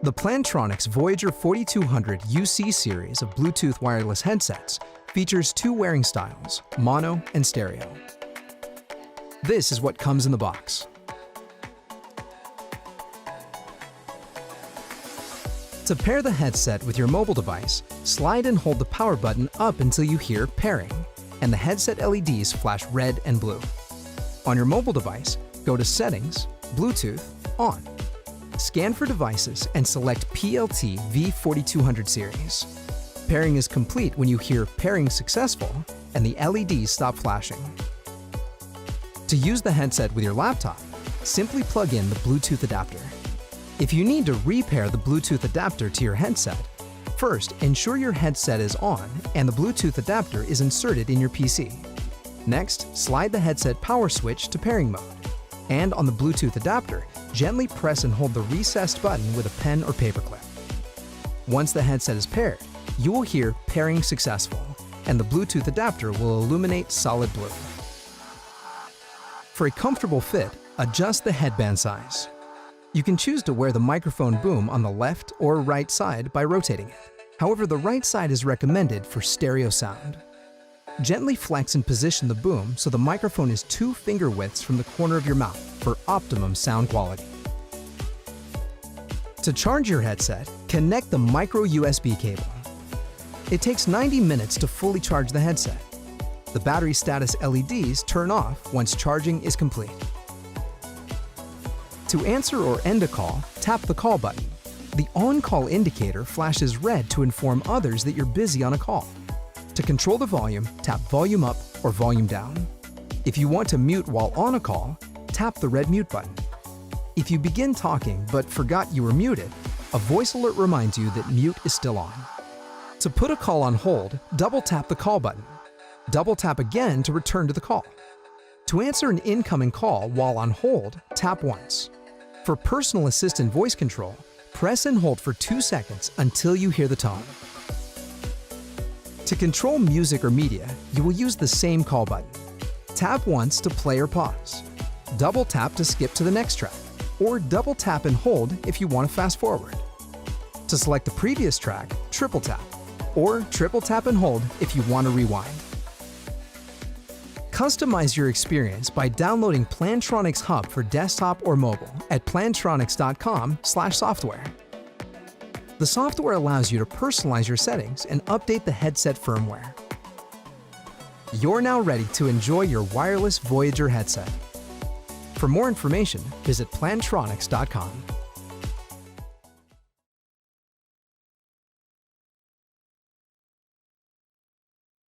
The Plantronics Voyager 4200 UC series of Bluetooth wireless headsets features two wearing styles, mono and stereo. This is what comes in the box. To pair the headset with your mobile device, slide and hold the power button up until you hear pairing, and the headset LEDs flash red and blue. On your mobile device, go to Settings, Bluetooth, On. Scan for devices and select PLT V4200 series. Pairing is complete when you hear pairing successful and the LEDs stop flashing. To use the headset with your laptop, simply plug in the Bluetooth adapter. If you need to repair the Bluetooth adapter to your headset, first ensure your headset is on and the Bluetooth adapter is inserted in your PC. Next, slide the headset power switch to pairing mode. And on the Bluetooth adapter, gently press and hold the recessed button with a pen or paperclip. Once the headset is paired, you will hear pairing successful, and the Bluetooth adapter will illuminate solid blue. For a comfortable fit, adjust the headband size. You can choose to wear the microphone boom on the left or right side by rotating it. However, the right side is recommended for stereo sound. Gently flex and position the boom so the microphone is 2 finger widths from the corner of your mouth for optimum sound quality. To charge your headset, connect the micro USB cable. It takes 90 minutes to fully charge the headset. The battery status LEDs turn off once charging is complete. To answer or end a call, tap the call button. The on-call indicator flashes red to inform others that you're busy on a call. To control the volume, tap volume up or volume down. If you want to mute while on a call, tap the red mute button. If you begin talking but forgot you were muted, a voice alert reminds you that mute is still on. To put a call on hold, double tap the call button. Double tap again to return to the call. To answer an incoming call while on hold, tap once. For personal assistant voice control, press and hold for 2 seconds until you hear the tone. To control music or media, you will use the same call button. Tap once to play or pause. Double tap to skip to the next track, or double tap and hold if you want to fast forward. To select the previous track, triple tap, or triple tap and hold if you want to rewind. Customize your experience by downloading Plantronics Hub for desktop or mobile at plantronics.com/software. The software allows you to personalize your settings and update the headset firmware. You're now ready to enjoy your wireless Voyager headset. For more information, visit plantronics.com.